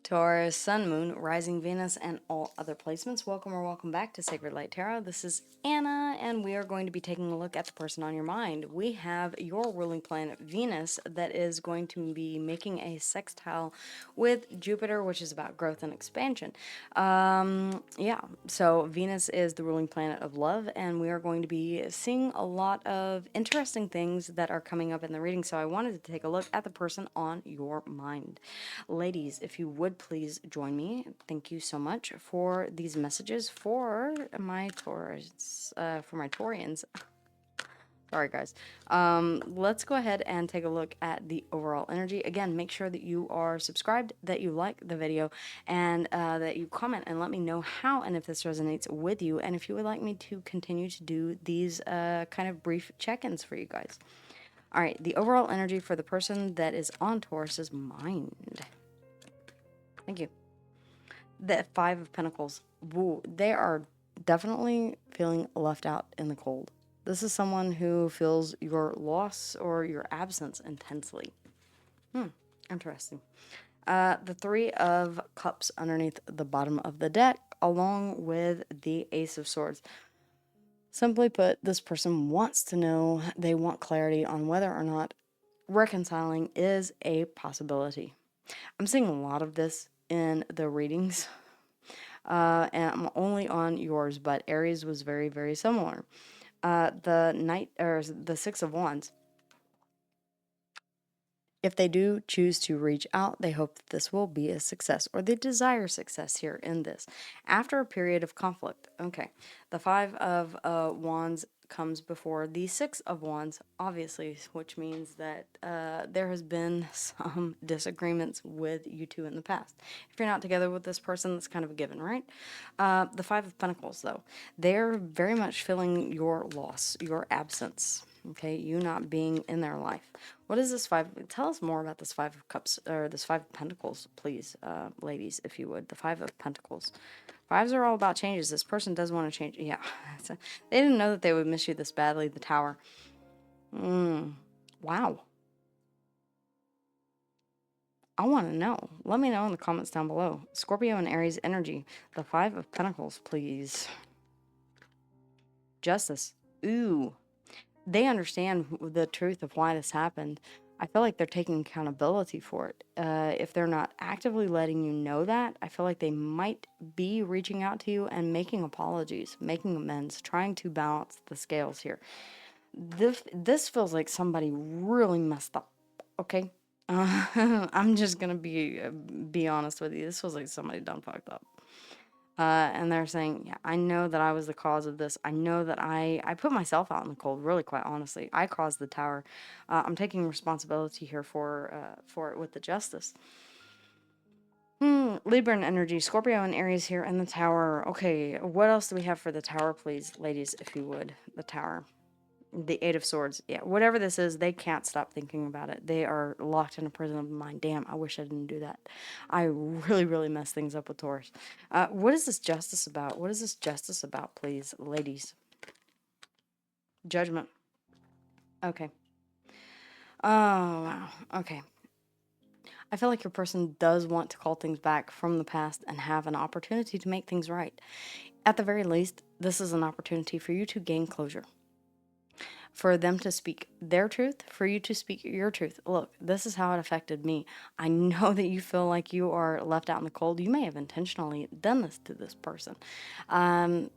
Taurus, Sun, Moon, Rising Venus, and all other placements. Welcome or welcome back to Sacred Light Tarot. This is Anna, and we are going to be taking a look at the person on your mind. We have your ruling planet Venus that is going to be making a sextile with Jupiter, which is about growth and expansion. Yeah, so Venus is the ruling planet of love, and we are going to be seeing a lot of interesting things that are coming up in the reading. So I wanted to take a look at the person on your mind. Ladies, if you would please join me. Thank you so much for these messages for my Taurus, for my Taurians. Sorry, guys. Let's go ahead and take a look at the overall energy. Again, make sure that you are subscribed, that you like the video, and that you comment and let me know how and if this resonates with you, and if you would like me to continue to do these kind of brief check-ins for you guys. All right, the overall energy for the person that is on Taurus's mind. Thank you. The Five of Pentacles. Woo, they are definitely feeling left out in the cold. This is someone who feels your loss or your absence intensely. Interesting. The Three of Cups underneath the bottom of the deck, along with the Ace of Swords. Simply put, this person wants to know, they want clarity on whether or not reconciling is a possibility. I'm seeing a lot of this in the readings, and I'm only on yours, but Aries was very, very similar. The Six of Wands. If they do choose to reach out, they hope that this will be a success, or they desire success here in this. After a period of conflict, okay, the Five of Wands comes before the Six of Wands, obviously, which means that there has been some disagreements with you two in the past. If you're not together with this person, that's kind of a given, right? The Five of Pentacles, though, they're very much feeling your loss, your absence. Okay, you not being in their life. What is this five? Tell us more about this Five of Cups, or this Five of Pentacles, please, ladies, if you would. The Five of Pentacles. Fives are all about changes. This person does want to change. Yeah, they didn't know that they would miss you this badly. The Tower. Wow. I want to know. Let me know in the comments down below. Scorpio and Aries energy. The Five of Pentacles, please. Justice. Ooh. They understand the truth of why this happened. I feel like they're taking accountability for it. If they're not actively letting you know that, I feel like they might be reaching out to you and making apologies, making amends, trying to balance the scales here. This feels like somebody really messed up, okay? I'm just gonna be honest with you. This feels like somebody done fucked up. And they're saying, yeah, I know that I was the cause of this. I know that I put myself out in the cold, really, quite honestly. I caused the Tower. I'm taking responsibility here for it with the Justice. Libra energy, Scorpio and Aries here in the Tower. Okay, what else do we have for the Tower, please, ladies, if you would? The Tower. The Eight of Swords. Yeah, whatever this is, they can't stop thinking about it. They are locked in a prison of the mind. Damn, I wish I didn't do that. I really, really messed things up with Taurus. What is this justice about? What is this justice about, please, ladies? Judgment. Okay. Oh, wow. Okay. I feel like your person does want to call things back from the past and have an opportunity to make things right. At the very least, this is an opportunity for you to gain closure. For them to speak their truth, for you to speak your truth. Look, this is how it affected me. I know that you feel like you are left out in the cold. You may have intentionally done this to this person. They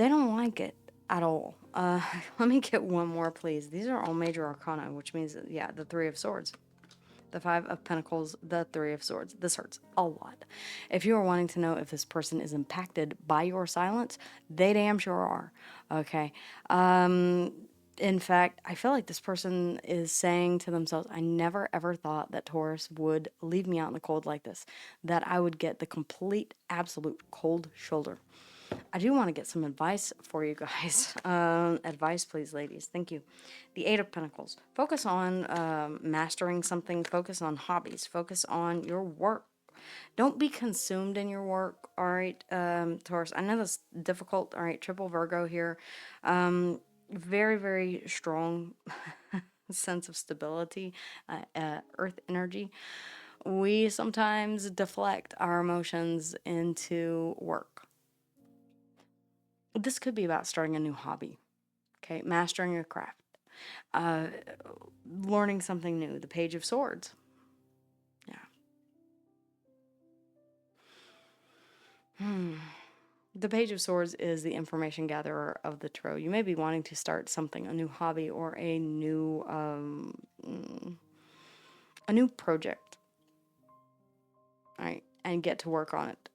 don't like it at all. Let me get one more, please. These are all major arcana, which means, yeah, the Three of Swords. The Five of Pentacles, the Three of Swords. This hurts a lot. If you are wanting to know if this person is impacted by your silence, they damn sure are. Okay. In fact, I feel like this person is saying to themselves, I never ever thought that Taurus would leave me out in the cold like this, that I would get the complete, absolute cold shoulder. I do want to get some advice for you guys. Advice, please, ladies. Thank you. The Eight of Pentacles. Focus on mastering something. Focus on hobbies. Focus on your work. Don't be consumed in your work, all right, Taurus? I know that's difficult, all right? Triple Virgo here. Very, very strong sense of stability, earth energy. we sometimes deflect our emotions into work. This could be about starting a new hobby, okay? Mastering a craft, learning something new, the Page of Swords. The Page of Swords is the information gatherer of the tarot. You may be wanting to start something, a new hobby or a new project, all right, and get to work on it.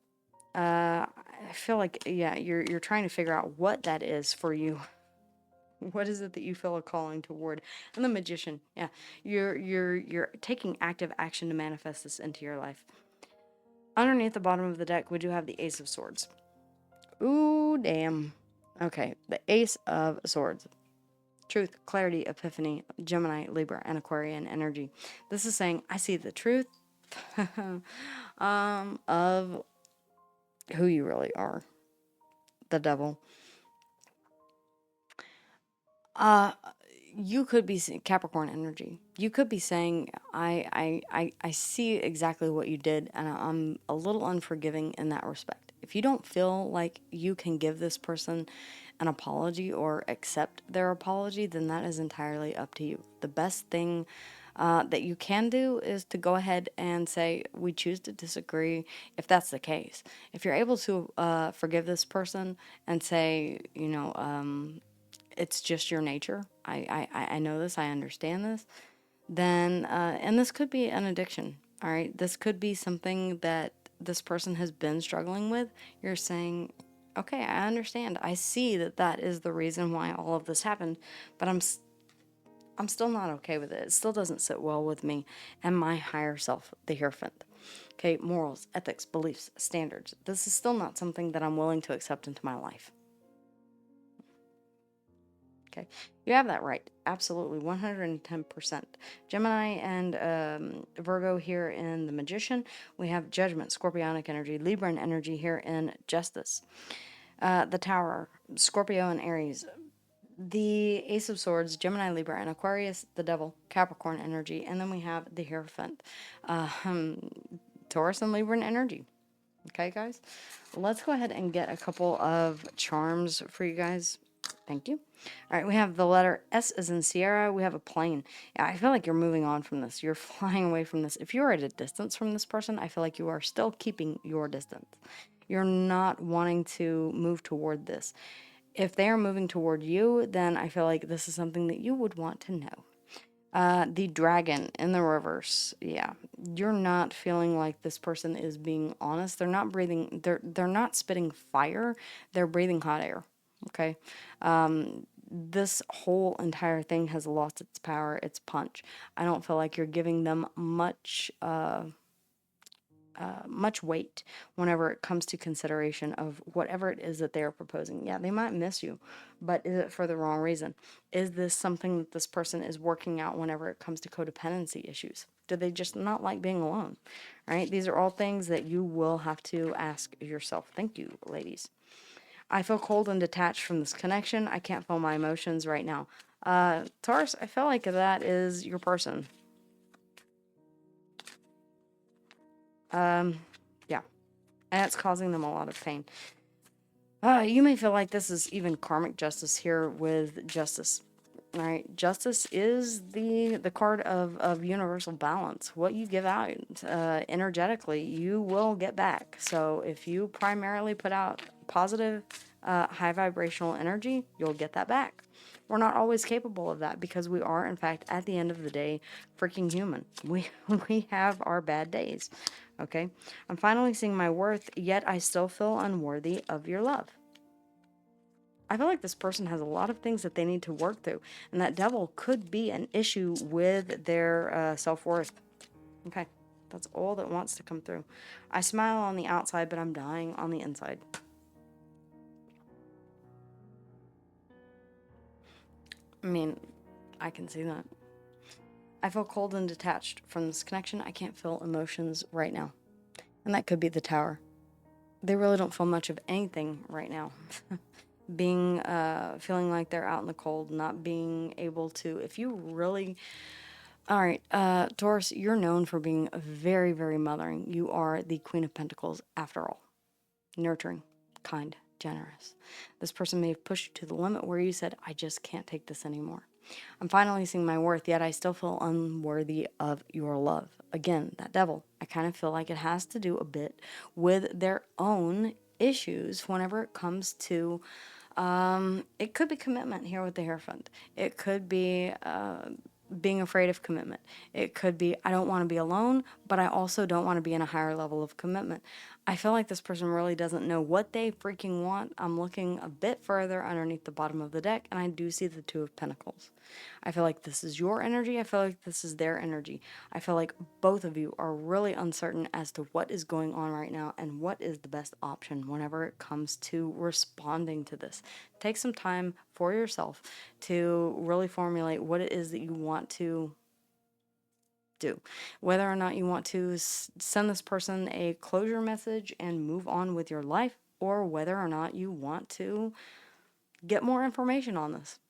I feel like, yeah, you're trying to figure out what that is for you. What is it that you feel a calling toward? And the Magician, yeah, you're taking active action to manifest this into your life. Underneath the bottom of the deck, we do have the Ace of Swords. Ooh, damn. Okay, the Ace of Swords. Truth, clarity, epiphany, Gemini, Libra, and Aquarian energy. This is saying, I see the truth of who you really are. The devil. You could be Capricorn energy. You could be saying, I see exactly what you did, and I'm a little unforgiving in that respect. If you don't feel like you can give this person an apology or accept their apology, then that is entirely up to you. The best thing that you can do is to go ahead and say, we choose to disagree, if that's the case. If you're able to forgive this person and say, it's just your nature, I know this, I understand this, then, and this could be an addiction, all right? This could be something that this person has been struggling with. You're saying, okay, I understand. I see that that is the reason why all of this happened, but I'm still not okay with it. It still doesn't sit well with me and my higher self, the Hierophant. Okay, morals, ethics, beliefs, standards. This is still not something that I'm willing to accept into my life. Okay, you have that right. Absolutely, 110%. Gemini and Virgo here in the Magician. We have Judgment, Scorpionic energy, Libran energy here in Justice. The Tower, Scorpio and Aries. The Ace of Swords, Gemini, Libra, and Aquarius, the Devil, Capricorn energy. And then we have the Hierophant, Taurus and Libran energy. Okay, guys? Let's go ahead and get a couple of charms for you guys. Thank you. All right, we have the letter S as in Sierra. We have a plane. Yeah, I feel like you're moving on from this. You're flying away from this. If you're at a distance from this person, I feel like you are still keeping your distance. You're not wanting to move toward this. If they are moving toward you, then I feel like this is something that you would want to know. The dragon in the reverse. Yeah, you're not feeling like this person is being honest. They're not breathing. They're not spitting fire. They're breathing hot air. Okay. This whole entire thing has lost its power, its punch. I don't feel like you're giving them much weight whenever it comes to consideration of whatever it is that they are proposing. Yeah, they might miss you, but is it for the wrong reason? Is this something that this person is working out whenever it comes to codependency issues? Do they just not like being alone? Right? These are all things that you will have to ask yourself. Thank you, ladies. I feel cold and detached from this connection. I can't feel my emotions right now. Taurus, I feel like that is your person. Yeah. And it's causing them a lot of pain. You may feel like this is even karmic justice here with justice. All right, justice is the card of universal balance. What you give out energetically, you will get back. So if you primarily put out positive, high vibrational energy, you'll get that back. We're not always capable of that because we are, in fact, at the end of the day, freaking human. We have our bad days. Okay, I'm finally seeing my worth, yet I still feel unworthy of your love. I feel like this person has a lot of things that they need to work through, and that devil could be an issue with their self-worth. Okay, that's all that wants to come through. I smile on the outside, but I'm dying on the inside. I mean, I can see that. I feel cold and detached from this connection. I can't feel emotions right now. And that could be the Tower. They really don't feel much of anything right now. Feeling like they're out in the cold, not being able to, if you really All right, Taurus, you're known for being very, very mothering. You are the Queen of Pentacles after all. Nurturing, kind, generous. This person may have pushed you to the limit where you said, I just can't take this anymore. I'm finally seeing my worth, yet I still feel unworthy of your love. Again, that devil, I kind of feel like it has to do a bit with their own issues whenever it comes to, it could be commitment here with the Hierophant. It could be being afraid of commitment. It could be, I don't want to be alone, but I also don't want to be in a higher level of commitment. I feel like this person really doesn't know what they freaking want. I'm looking a bit further underneath the bottom of the deck, and I do see the Two of Pentacles. I feel like this is your energy. I feel like this is their energy. I feel like both of you are really uncertain as to what is going on right now and what is the best option whenever it comes to responding to this. Take some time for yourself to really formulate what it is that you want to do. Whether or not you want to send this person a closure message and move on with your life, or whether or not you want to get more information on this.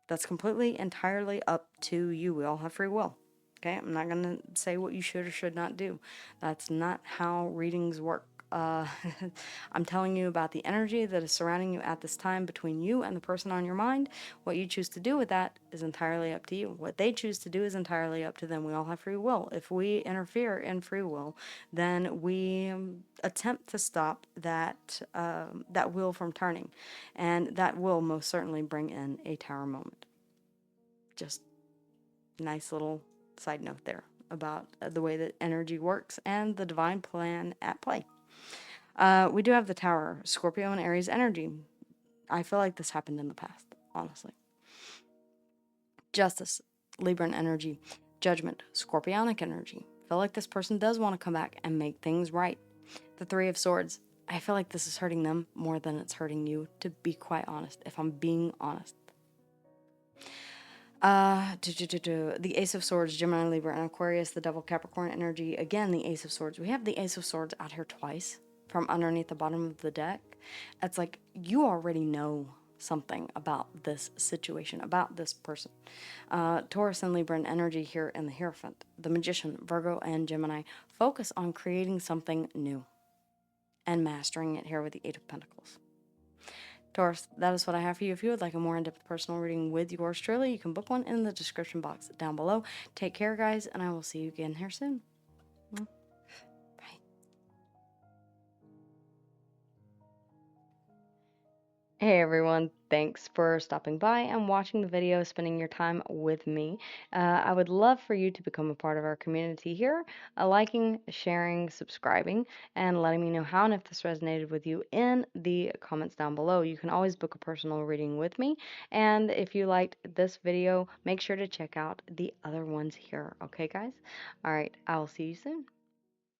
That's completely, entirely up to you. We all have free will. Okay? I'm not going to say what you should or should not do. That's not how readings work. I'm telling you about the energy that is surrounding you at this time between you and the person on your mind. What you choose to do with that is entirely up to you. What they choose to do is entirely up to them. We all have free will. If we interfere in free will, then we attempt to stop that that wheel from turning, and that will most certainly bring in a tower moment. Just nice little side note there about the way that energy works and the divine plan at play. We do have the Tower, Scorpio and Aries energy. I feel like this happened in the past, honestly. Justice, Libran energy. Judgment, Scorpionic energy. I feel like this person does want to come back and make things right. The Three of Swords. I feel like this is hurting them more than it's hurting you, to be quite honest, if I'm being honest. The Ace of Swords, Gemini, Libra, and Aquarius, the Devil, Capricorn energy. Again, the Ace of Swords. We have the Ace of Swords out here twice from underneath the bottom of the deck. It's like you already know something about this situation, about this person. Taurus and Libra energy here in the Hierophant. The Magician, Virgo, and Gemini focus on creating something new and mastering it here with the Eight of Pentacles. Taurus, that is what I have for you. If you would like a more in-depth personal reading with yours truly, you can book one in the description box down below. Take care, guys, and I will see you again here soon. Bye. Hey everyone, thanks for stopping by and watching the video, spending your time with me. I would love for you to become a part of our community here, liking, sharing, subscribing, and letting me know how and if this resonated with you in the comments down below. You can always book a personal reading with me, and if you liked this video, make sure to check out the other ones here. Okay, guys? All right, I will see you soon.